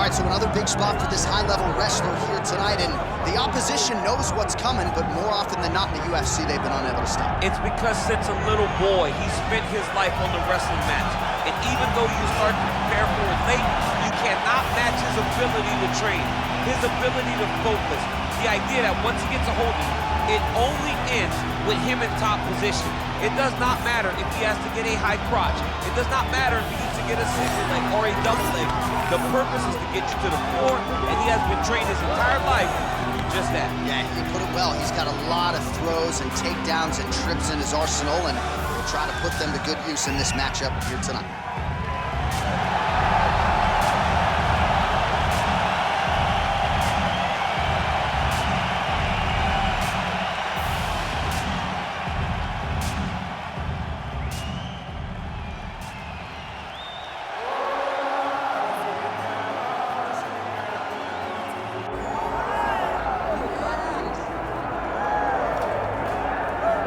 right, so another big spot for this high-level wrestler here tonight, and the opposition knows what's coming, but more often than not in the UFC, they've been unable to stop. It's because since a little boy, he spent his life on the wrestling mat. And even though you start to prepare for it late, you cannot match his ability to train, his ability to focus. The idea that once he gets a hold of you, it only ends with him in top position. It does not matter if he has to get a high crotch. It does not matter if he needs to get a single leg or a double leg. The purpose is to get you to the floor, and he has been trained his entire life to do just that. Yeah, he put it well. He's got a lot of throws and takedowns and trips in his arsenal, and we'll try to put them to good use in this matchup here tonight.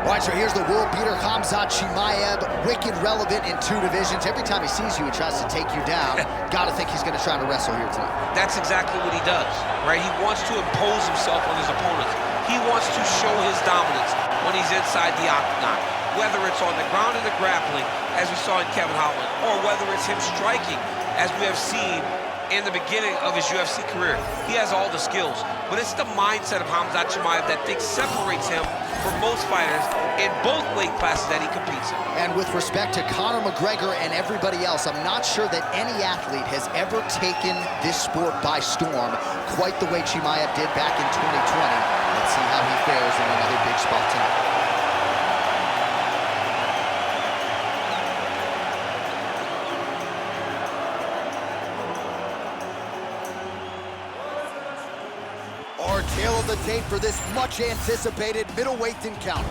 All right, so here's the world beater, Khamzat Chimaev, wicked relevant in 2 divisions. Every time he sees you, he tries to take you down. Gotta think he's gonna try to wrestle here tonight. That's exactly what he does, right? He wants to impose himself on his opponents. He wants to show his dominance when he's inside the octagon, whether it's on the ground in the grappling, as we saw in Kevin Holland, or whether it's him striking, as we have seen in the beginning of his UFC career. He has all the skills, but it's the mindset of Khamzat Chimaev that separates him from most fighters in both weight classes that he competes in. And with respect to Conor McGregor and everybody else, I'm not sure that any athlete has ever taken this sport by storm quite the way Chimaev did back in 2020. Let's see how he fares in another big spot tonight. Our tale of the tape for this much-anticipated middleweight encounter.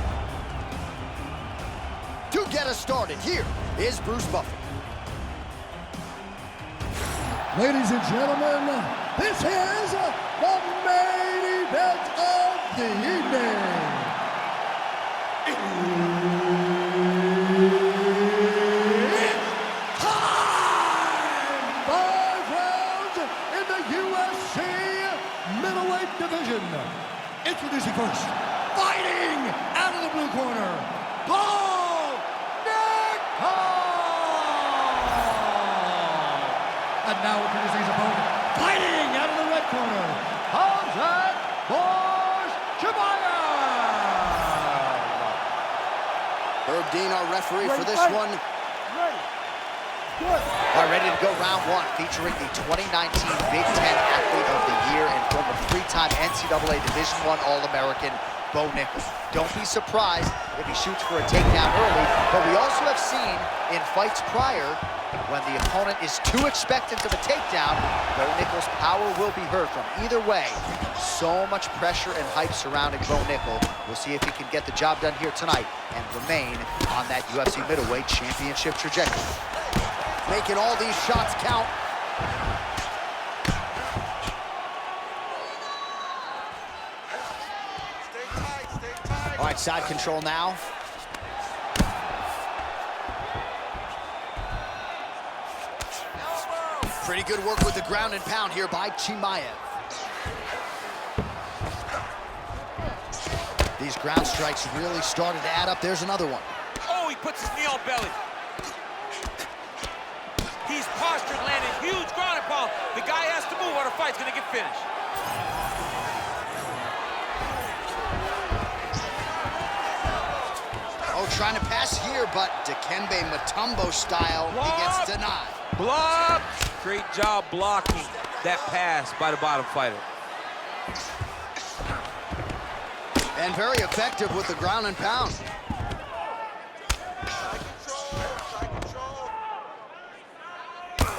To get us started, here is Bruce Buffer. Ladies and gentlemen, this is the main event of the evening. It's time! 5 rounds in the UFC middleweight division. Introducing first, fighting out of the blue corner, Nickal! And now introducing his opponent, fighting out of the red corner, Khamzat Chimaev! Herb Dean, our referee for this Ready, one. Ready. Good. All right, ready to go round 1, featuring the 2019 Big Ten Athlete of the Year and former 3-time NCAA Division I All-American, Bo Nickal. Don't be surprised if he shoots for a takedown early, but we also have seen in fights prior, when the opponent is too expectant of a takedown, Bo Nickal's power will be heard from. Either way, so much pressure and hype surrounding Bo Nickal. We'll see if he can get the job done here tonight and remain on that UFC middleweight championship trajectory. Making all these shots count. Stay tight. All right, side control now. Pretty good work with the ground and pound here by Chimaev. These ground strikes really started to add up. There's another one. Oh, he puts his knee on belly. He's postured, landing huge ground and pound. The guy has to move or the fight's gonna get finished. Oh, trying to pass here, but Dikembe Mutombo style, he gets denied. Block! Great job blocking that pass by the bottom fighter. And very effective with the ground and pound.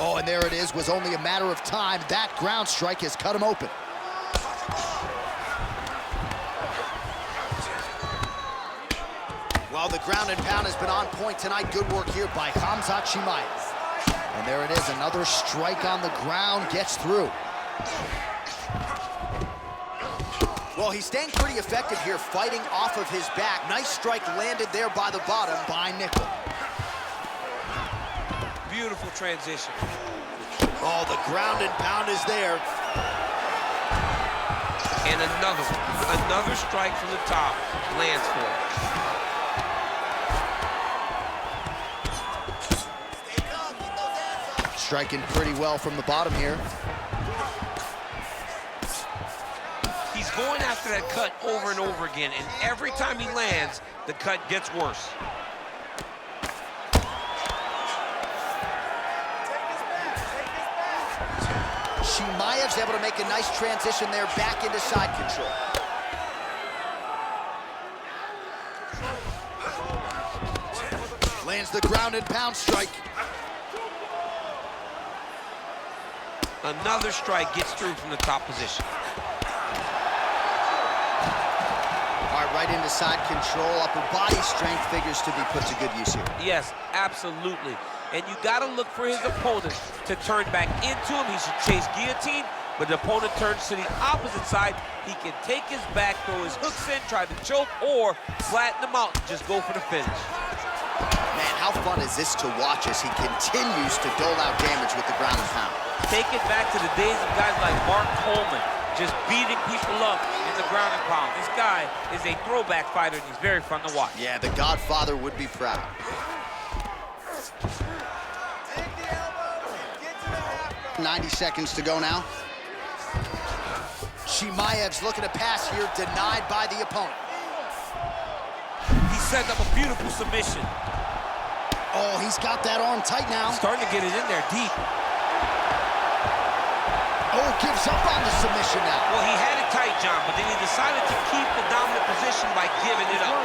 Oh, and there it is. Was only a matter of time. That ground strike has cut him open. Well, the ground and pound has been on point tonight. Good work here by Khamzat Chimaev. And there it is. Another strike on the ground gets through. Well, he's staying pretty effective here, fighting off of his back. Nice strike landed there by the bottom by Nickal. Beautiful transition. Oh, the ground and pound is there. And another one. Another strike from the top. Lands for it. Striking pretty well from the bottom here. He's going after that cut over and over again, and every time he lands, the cut gets worse. Chimaev's able to make a nice transition there back into side control. Lands the ground and pound strike. Another strike gets through from the top position. All right, right into side control. Upper body strength figures to be put to good use here. Yes, absolutely. And you got to look for his opponent to turn back into him. He should chase guillotine, but the opponent turns to the opposite side. He can take his back, throw his hooks in, try to choke, or flatten him out and just go for the finish. Man, how fun is this to watch as he continues to dole out damage with the ground and pound? Take it back to the days of guys like Mark Coleman, just beating people up in the ground and pound. This guy is a throwback fighter, and he's very fun to watch. Yeah, the Godfather would be proud. 90 seconds to go now. Chimaev's looking to pass here, denied by the opponent. He's setting up a beautiful submission. Oh, he's got that arm tight now. Starting to get it in there deep. Oh, gives up on the submission now. Well, he had it tight, John, but then he decided to keep the dominant position by giving it up.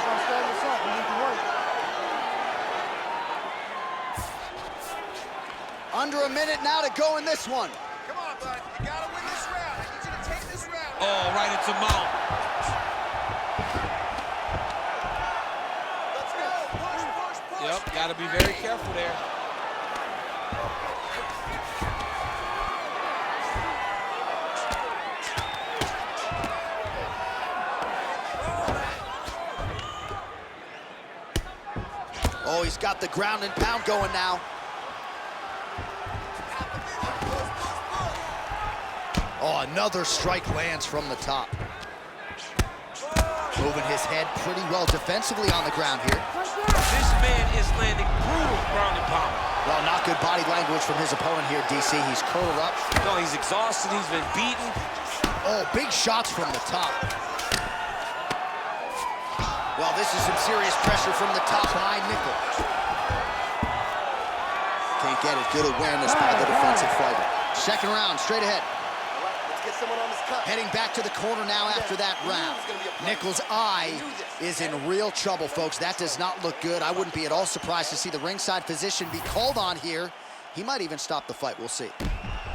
Under a minute now to go in this one. Come on, bud. You gotta win this round. I need you to take this round. Oh, right into mount. Let's go. Push, push, push. Yep, got to be very careful there. Oh, he's got the ground and pound going now. Oh, another strike lands from the top. Moving his head pretty well defensively on the ground here. This man is landing brutal ground and pound. Well, not good body language from his opponent here, DC. He's curled up. No, he's exhausted. He's been beaten. Oh, big shots from the top. Well, this is some serious pressure from the top by Nickal. Can't get it. Good awareness by the defensive fighter. Second round, straight ahead. Let's get someone on this cut. Heading back to the corner now after that round. Nickal's eye is in real trouble, folks. That does not look good. I wouldn't be at all surprised to see the ringside physician be called on here. He might even stop the fight. We'll see.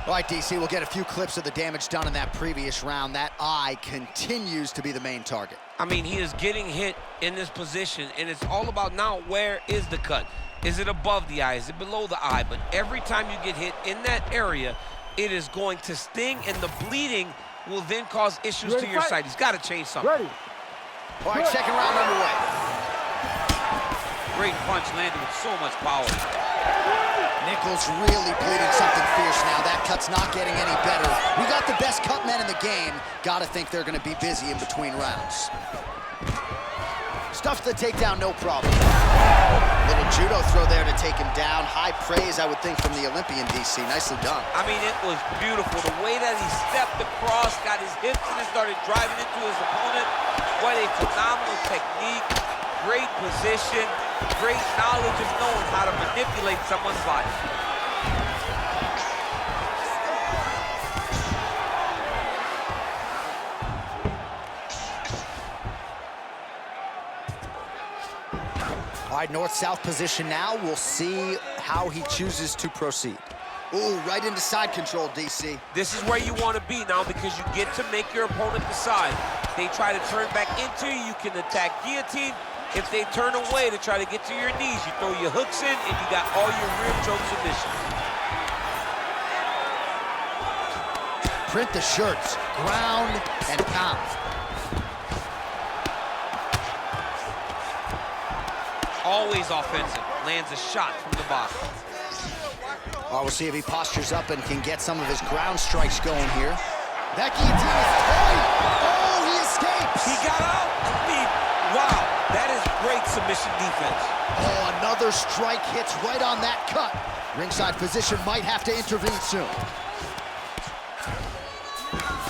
All right, DC, we'll get a few clips of the damage done in that previous round. That eye continues to be the main target. I mean, he is getting hit in this position, and it's all about now, where is the cut? Is it above the eye? Is it below the eye? But every time you get hit in that area, it is going to sting, and the bleeding will then cause issues to your side. He's got to change something. Ready. All right, second round underway. Great punch landed with so much power. Nickal's really bleeding something fierce now. That cut's not getting any better. We got the best cut men in the game. Gotta think they're gonna be busy in between rounds. Stuffs the takedown, no problem. Little judo throw there to take him down. High praise, I would think, from the Olympian, DC. Nicely done. I mean, it was beautiful. The way that he stepped across, got his hips in and started driving into his opponent. What a phenomenal technique. Great position. Great knowledge of knowing how to manipulate someone's body. All right, north-south position now. We'll see how he chooses to proceed. Ooh, right into side control, DC. This is where you want to be now, because you get to make your opponent decide. They try to turn back into you, you can attack guillotine. If they turn away to try to get to your knees, you throw your hooks in, and you got all your rear choke submissions. Print the shirts, ground and pound. Always offensive. Lands a shot from the bottom. Well, we'll see if he postures up and can get some of his ground strikes going here. That guillotine is tight. Oh, he escapes. He got out. I mean, wow, that is great submission defense. Oh, another strike hits right on that cut. Ringside physician might have to intervene soon.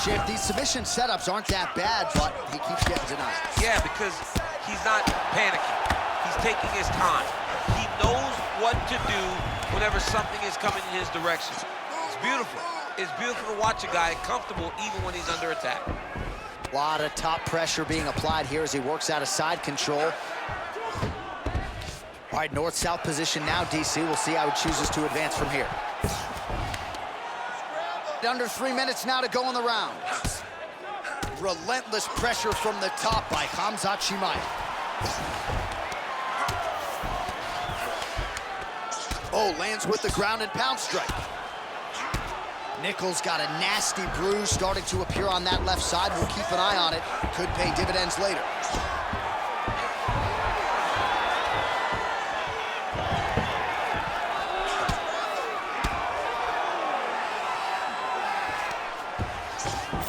Champ, these submission setups aren't that bad, but he keeps getting denied. Yeah, because he's not panicking. He's taking his time. He knows what to do whenever something is coming in his direction. It's beautiful. It's beautiful to watch a guy comfortable even when he's under attack. A lot of top pressure being applied here as he works out of side control. All right, north-south position now, DC. We'll see how he chooses to advance from here. Under 3 minutes now to go in the round. Relentless pressure from the top by Khamzat Chimaev. Oh, lands with the ground and pound strike. Nickal got a nasty bruise starting to appear on that left side. We'll keep an eye on it. Could pay dividends later.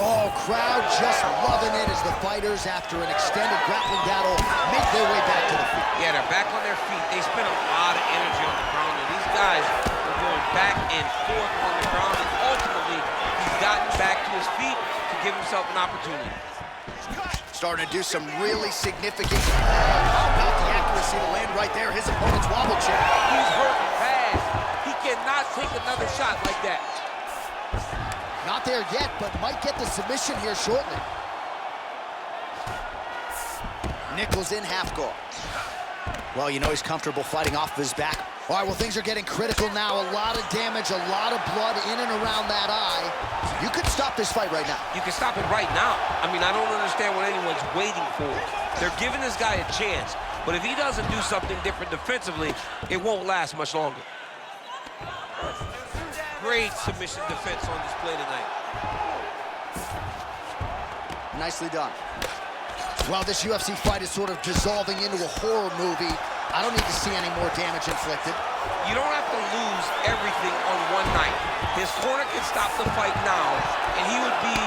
Oh, crowd just loving it as the fighters, after an extended grappling battle, make their way back to the feet. Yeah, they're back on their feet. They spent a lot of energy on the ground, and these guys are going back and forth on the ground, and ultimately, he's gotten back to his feet to give himself an opportunity. Starting to do some really significant... How about the accuracy to land right there? His opponent's wobble check. He's hurt bad. He cannot take another shot like that. Not there yet, but might get the submission here shortly. Nickal's in half guard. Well, you know he's comfortable fighting off of his back. All right, well, things are getting critical now. A lot of damage, a lot of blood in and around that eye. You could stop this fight right now. You can stop it right now. I mean, I don't understand what anyone's waiting for. They're giving this guy a chance, but if he doesn't do something different defensively, it won't last much longer. Great submission defense on display tonight. Nicely done. Well, this UFC fight is sort of dissolving into a horror movie. I don't need to see any more damage inflicted. You don't have to lose everything on one night. His corner can stop the fight now, and he would be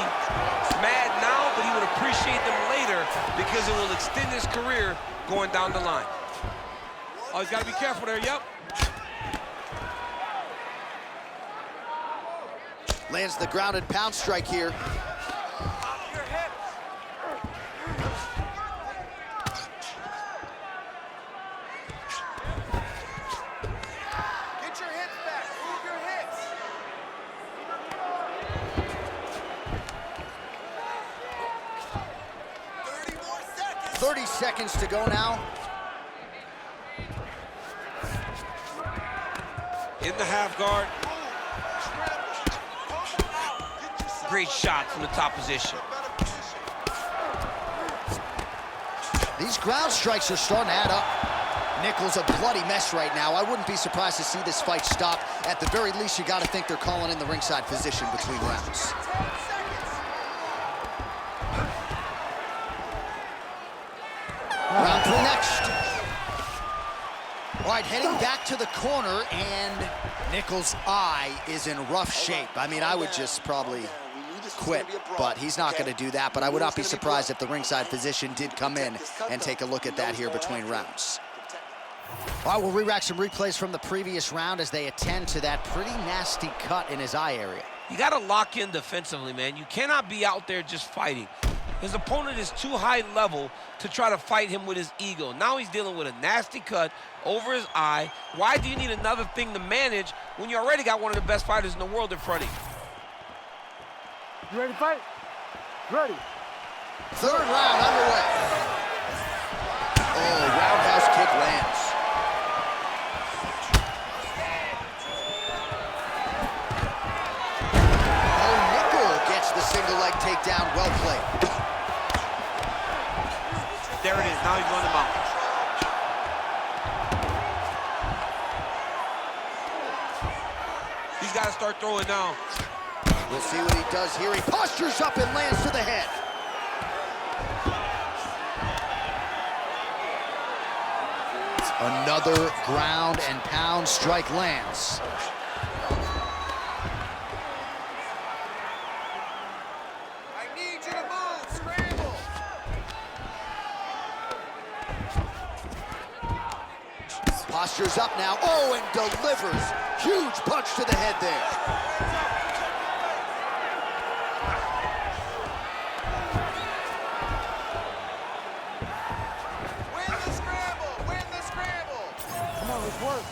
mad now, but he would appreciate them later because it will extend his career going down the line. Oh, he's got to be careful there, yep. Lands the ground and pound strike here. Get your hips back. Move your hips. 30 more seconds. 30 seconds to go now. In the half guard. Great shot from the top position. These ground strikes are starting to add up. Nickal's a bloody mess right now. I wouldn't be surprised to see this fight stop. At the very least, you got to think they're calling in the ringside physician between rounds. Round 3 next. All right, heading back to the corner, and Nickal's eye is in rough shape. I mean, I would just probably quit, but he's not going to do that. But I would not be surprised if the ringside physician did come in and take a look at that here between rounds. All right, we'll re-rack some replays from the previous round as they attend to that pretty nasty cut in his eye area. You got to lock in defensively, man. You cannot be out there just fighting. His opponent is too high level to try to fight him with his ego. Now he's dealing with a nasty cut over his eye. Why do you need another thing to manage when you already got one of the best fighters in the world in front of you? You ready to fight? Ready. Third round underway. Oh, roundhouse kick lands. Oh, Nickal gets the single leg takedown. Well played. There it is. Now he's running him out. He's got to start throwing now. We'll see what he does here. He postures up and lands to the head. Another ground and pound strike lands. Postures up now. Oh, and delivers. Huge punch to the head there. Win the scramble! Win the scramble! Come on, let's work.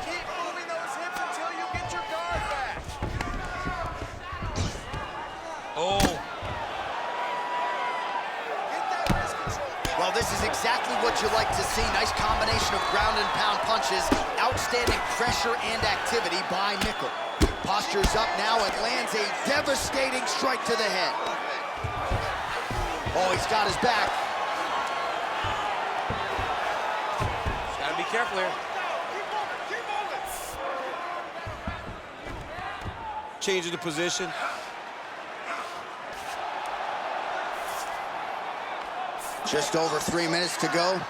Keep moving those hips until you get your guard back. Oh. Get that wrist control. Well, this is exactly what you like to see. Nice combination of ground and pound punches. Outstanding pressure and activity by Nickal. Postures up now and lands a devastating strike to the head. Oh, he's got his back. Gotta be careful here. Keep moving! Changing the position. Just over 3 minutes to go.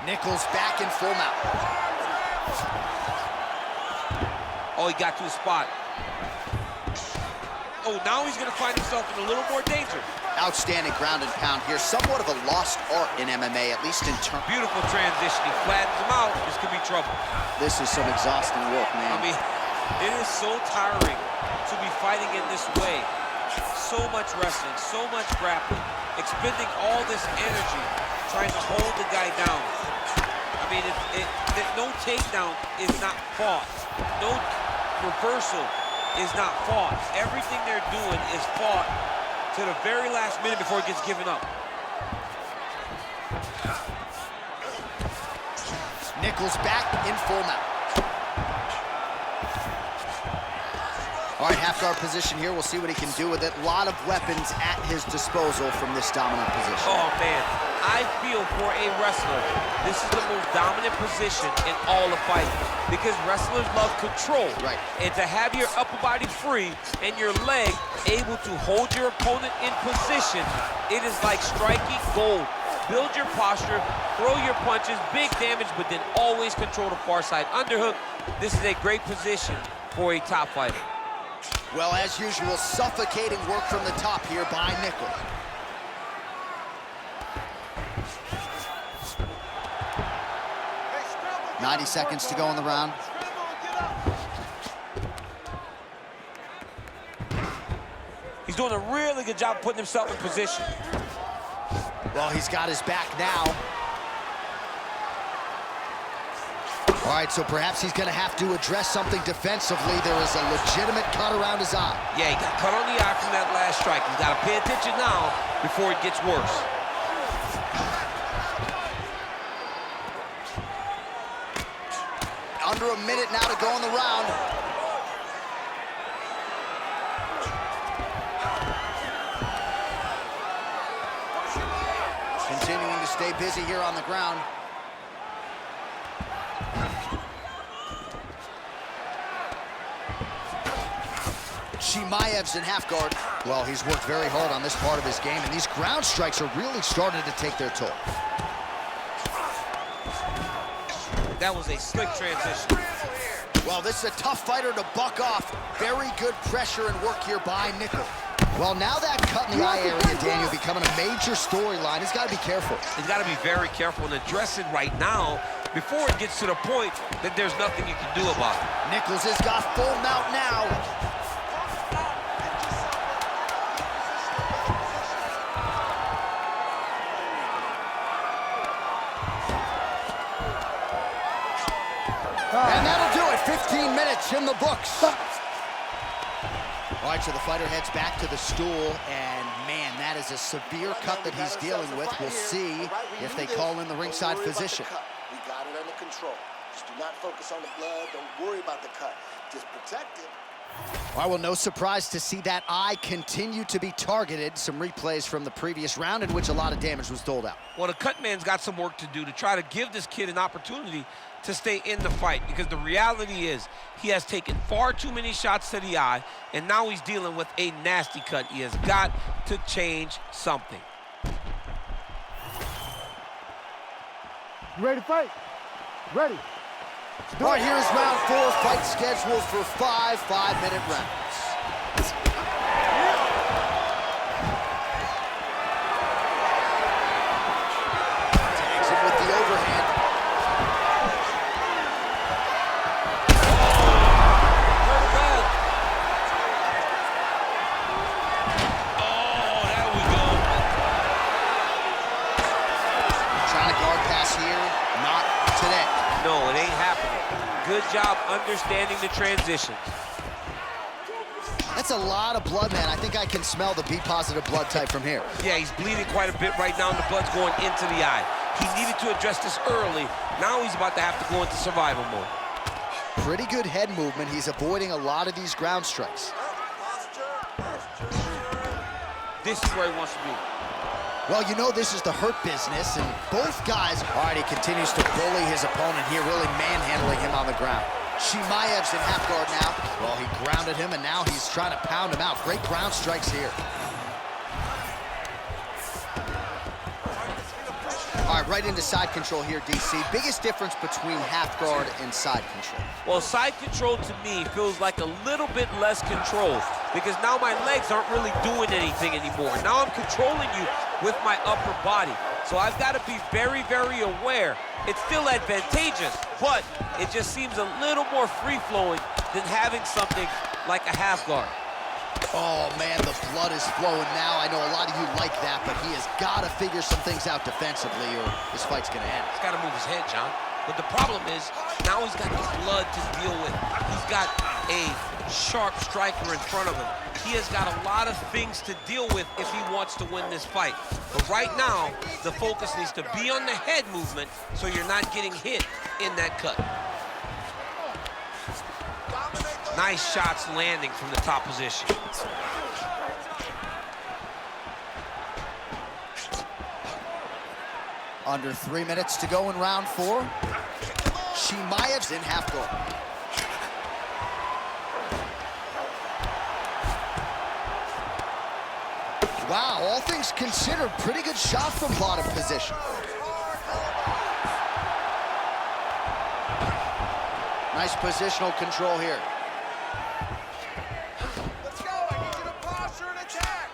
Nickal's back in full mount. Oh, he got to his spot. Oh, now he's gonna find himself in a little more danger. Outstanding ground and pound here. Somewhat of a lost art in MMA, at least in terms. Beautiful transition. He flattens him out. This could be trouble. This is some exhausting work, man. I mean, it is so tiring to be fighting in this way. So much wrestling, so much grappling, expending all this energy trying to hold the guy down. I mean, no takedown is not fought. No reversal is not fought. Everything they're doing is fought to the very last minute before it gets given up. Nickal's back in full mount. All right, half-guard position here. We'll see what he can do with it. A lot of weapons at his disposal from this dominant position. Oh, man. I feel for a wrestler, this is the most dominant position in all of fighting because wrestlers love control. Right. And to have your upper body free and your leg able to hold your opponent in position, it is like striking gold. Build your posture, throw your punches, big damage, but then always control the far side underhook. This is a great position for a top fighter. Well, as usual, suffocating work from the top here by Nickal. Hey, scramble, 90 seconds to go in the round. scramble and get up. He's doing a really good job putting himself in position. Well, he's got his back now. All right, so perhaps he's going to have to address something defensively. There is a legitimate cut around his eye. Yeah, he got cut on the eye from that last strike. He's got to pay attention now before it gets worse. Under a minute now to go in the round. Continuing to stay busy here on the ground. Chimaev's in half guard. Well, he's worked very hard on this part of his game, and these ground strikes are really starting to take their toll. That was a slick transition. Well, this is a tough fighter to buck off. Very good pressure and work here by Nickal. Well, now that cut in the eye area, Daniel, becoming a major storyline. He's got to be careful. He's got to be very careful and address it right now before it gets to the point that there's nothing you can do about it. Nichols has got full mount now. And that'll do it. 15 minutes in the books. All right, so the fighter heads back to the stool, and man, that is a severe cut that he's dealing with. We'll see if they call in the ringside physician. We got it under control. Just do not focus on the blood. Don't worry about the cut. Just protect it. All right, well, no surprise to see that eye continue to be targeted. Some replays from the previous round in which a lot of damage was doled out. Well, the cut man's got some work to do to try to give this kid an opportunity to stay in the fight, because the reality is he has taken far too many shots to the eye, and now he's dealing with a nasty cut. He has got to change something. You ready to fight? Ready. All right, here's round 4. Fight scheduled for 5 5-minute rounds. Trying to guard pass here, not today. No, it ain't happening. Good job understanding the transitions. That's a lot of blood, man. I think I can smell the B-positive blood type from here. Yeah, he's bleeding quite a bit right now, and the blood's going into the eye. He needed to address this early. Now he's about to have to go into survival mode. Pretty good head movement. He's avoiding a lot of these ground strikes. This is where he wants to be. Well, you know this is the hurt business, and both guys... All right, he continues to bully his opponent here, really manhandling him on the ground. Chimaev's in half guard now. Well, he grounded him, and now he's trying to pound him out. Great ground strikes here. All right, right into side control here, DC. Biggest difference between half guard and side control? Well, side control to me feels like a little bit less control because now my legs aren't really doing anything anymore. Now I'm controlling you with my upper body. So I've got to be very, very aware. It's still advantageous, but it just seems a little more free-flowing than having something like a half guard. Oh, man, the blood is flowing now. I know a lot of you like that, but he has got to figure some things out defensively or this fight's going to end. He's got to move his head, John. But the problem is, now he's got the blood to deal with. He's got a sharp striker in front of him. He has got a lot of things to deal with if he wants to win this fight. But right now, the focus needs to be on the head movement so you're not getting hit in that cut. Nice shots landing from the top position. Under 3 minutes to go in round 4. Chimaev's in half guard. Wow, all things considered, pretty good shot from bottom position. Nice positional control here. Let's go. I need you to posture and attack.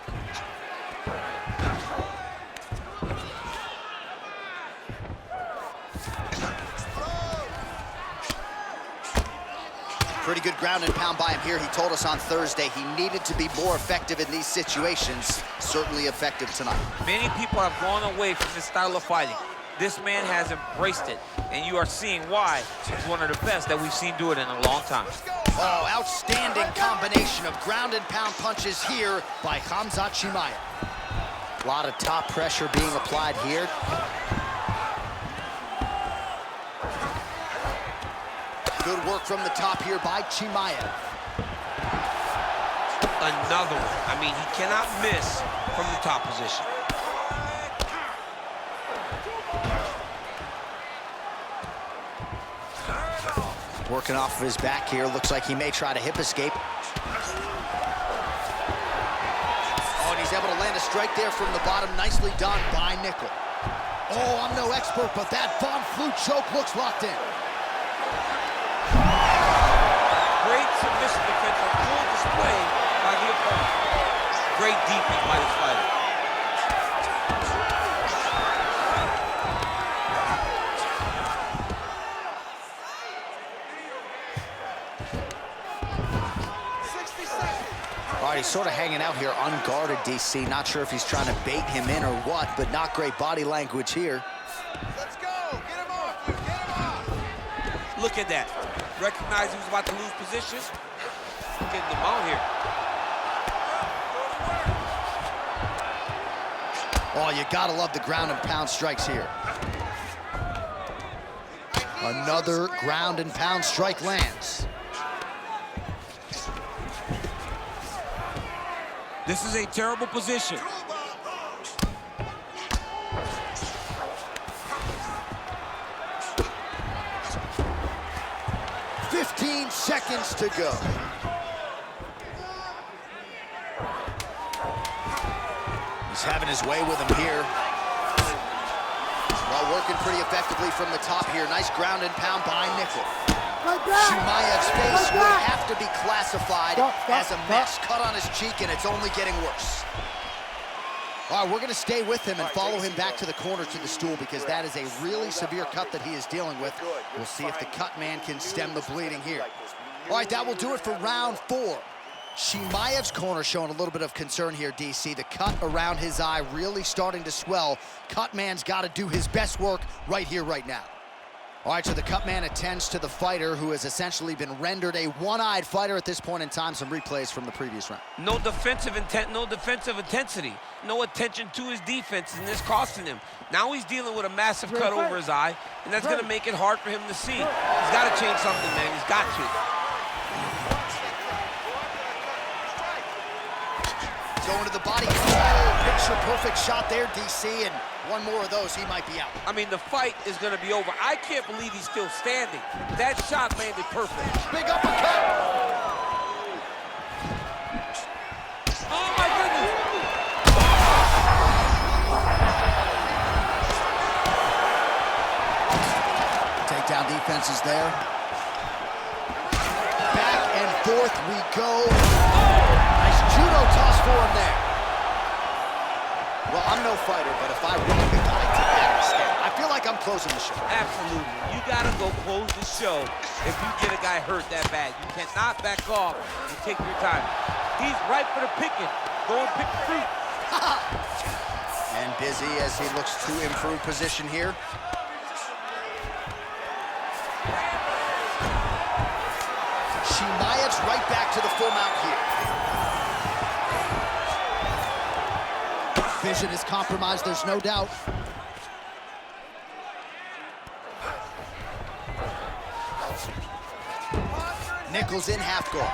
Pretty good ground and pound by him here. He told us on Thursday he needed to be more effective in these situations. Certainly effective tonight. Many people have gone away from this style of fighting. This man has embraced it, and you are seeing why he's one of the best that we've seen do it in a long time. Oh, outstanding combination of ground and pound punches here by Khamzat Chimaev. A lot of top pressure being applied here. Good work from the top here by Chimaev. Another one. I mean, he cannot miss from the top position. Working off of his back here. Looks like he may try to hip escape. Oh, and he's able to land a strike there from the bottom. Nicely done by Nickal. Oh, I'm no expert, but that Von Flue choke looks locked in. Great submission defense, a full display by the opponent. Great defense by this fighter. All right, he's sort of hanging out here unguarded, DC. Not sure if he's trying to bait him in or what, but not great body language here. Let's go. Get him off. Get him off. Look at that. Recognized he was about to lose position. Getting him out here. Oh, you gotta love the ground and pound strikes here. Another ground and pound strike lands. This is a terrible position. 15 seconds to go. He's having his way with him here. Well, working pretty effectively from the top here. Nice ground and pound by Nickal. Chimaev's face would have to be classified as a mess. Cut on his cheek, and it's only getting worse. All right, we're going to stay with him and follow him back to the corner to the stool because that is a really severe cut that he is dealing with. We'll see if the cut man can stem the bleeding here. All right, that will do it for round 4. Chimaev's corner showing a little bit of concern here, DC. The cut around his eye really starting to swell. Cut man's got to do his best work right here, right now. All right, so the cut man attends to the fighter who has essentially been rendered a one-eyed fighter at this point in time. Some replays from the previous round. No defensive intent, no defensive intensity. No attention to his defense, and this costing him. Now he's dealing with a massive cut over his eye, and that's going to make it hard for him to see. He's got to change something, man. He's got to. Going to the body. Oh, picture-perfect shot there, DC, and one more of those, he might be out. I mean, the fight is going to be over. I can't believe he's still standing. That shot landed perfect. Big uppercut. Oh, my goodness. Takedown defense is there. Back and forth we go. Nice judo toss for him there. Well, I'm no fighter, but if I run the guy to that extent, I feel like I'm closing the show. Absolutely. You got to go close the show if you get a guy hurt that bad. You cannot back off and take your time. He's ripe for the picking. Go and pick the fruit. And busy as he looks to improve position here. Chimaev's right back to the full mount here. Vision is compromised, there's no doubt. Nickals in half guard.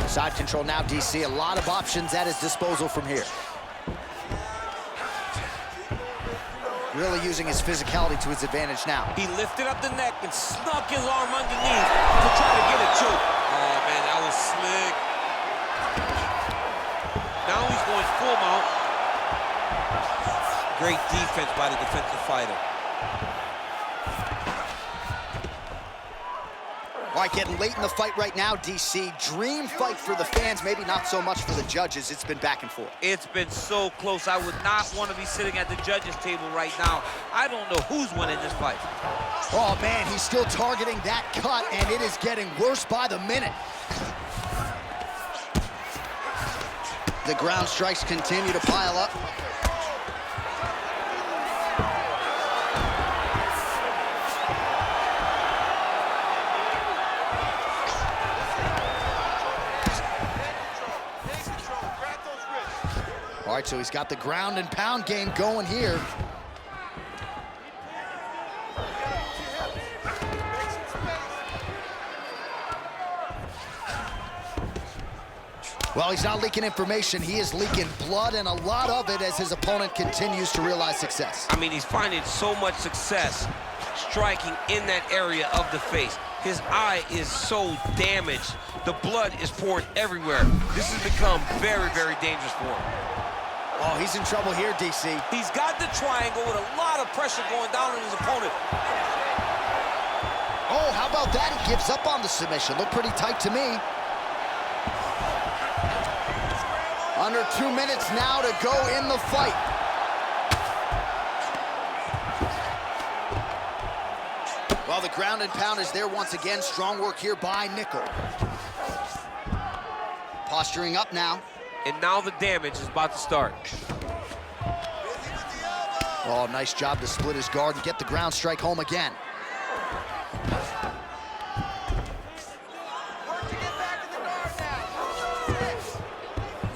Side control now, DC. A lot of options at his disposal from here. Really using his physicality to his advantage now. He lifted up the neck and snuck his arm underneath to try to get a choke. Oh, man, that was slick. Now he's going full mount. Great defense by the defensive fighter. All right, getting late in the fight right now, DC. Dream fight for the fans, maybe not so much for the judges. It's been back and forth. It's been so close. I would not want to be sitting at the judges' table right now. I don't know who's winning this fight. Oh, man, he's still targeting that cut, and it is getting worse by the minute. The ground strikes continue to pile up. All right, so he's got the ground and pound game going here. Well, he's not leaking information. He is leaking blood, and a lot of it as his opponent continues to realize success. I mean, he's finding so much success striking in that area of the face. His eye is so damaged. The blood is pouring everywhere. This has become very, very dangerous for him. Oh, he's in trouble here, DC. He's got the triangle with a lot of pressure going down on his opponent. Oh, how about that? He gives up on the submission. Looked pretty tight to me. Under 2 minutes now to go in the fight. Well, the ground and pound is there once again. Strong work here by Nickal. Posturing up now. And now the damage is about to start. Oh, nice job to split his guard and get the ground strike home again.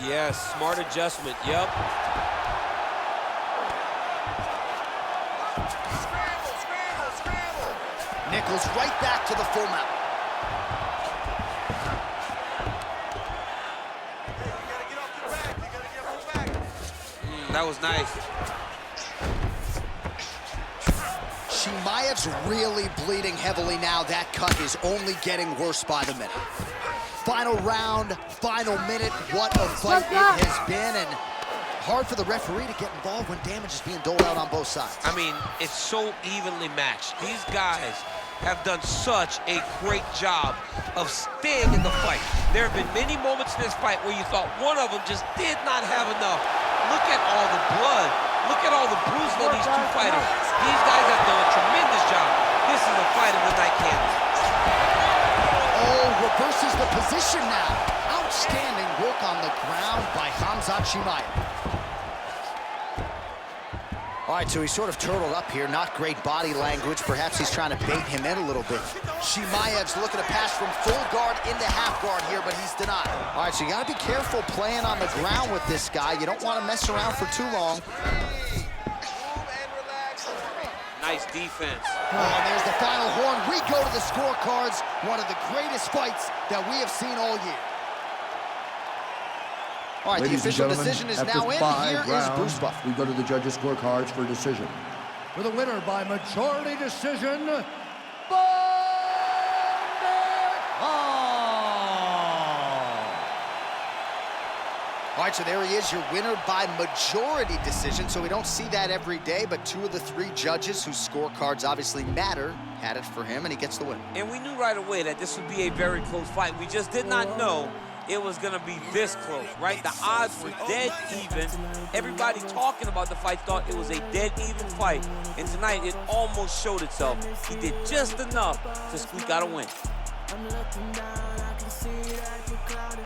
Yes, smart adjustment, yep. Nickals right back to the full mount. That was nice. Chimaev's really bleeding heavily now. That cut is only getting worse by the minute. Final round, final minute. What a fight it has been, and hard for the referee to get involved when damage is being doled out on both sides. I mean, it's so evenly matched. These guys have done such a great job of staying in the fight. There have been many moments in this fight where you thought one of them just did not have enough. Look at all the blood. Look at all the bruising on these two fighters. These guys have done a tremendous job. This is a fight of the night, Candace. Oh, reverses the position now. Outstanding work on the ground by Khamzat Chimaev. All right, so he's sort of turtled up here. Not great body language. Perhaps he's trying to bait him in a little bit. Chimaev's looking to pass from full guard into half guard here, but he's denied. All right, so you got to be careful playing on the ground with this guy. You don't want to mess around for too long. Nice defense. Oh, and there's the final horn. We go to the scorecards. One of the greatest fights that we have seen all year. All right, Ladies the official and gentlemen, decision is after now in. 5 Here is rounds, Bruce Buff. we go to the judges' scorecards for decision. For the winner by majority decision, All right, so there he is, your winner by majority decision. So we don't see that every day, but 2 of the 3 judges whose scorecards obviously matter had it for him, and he gets the win. And we knew right away that this would be a very close fight. We just did not know it was going to be this close, right? The odds were dead even. Everybody talking about the fight thought it was a dead even fight. And tonight, it almost showed itself. He did just enough to squeak out a win. I'm looking down, I can see that you're clouded.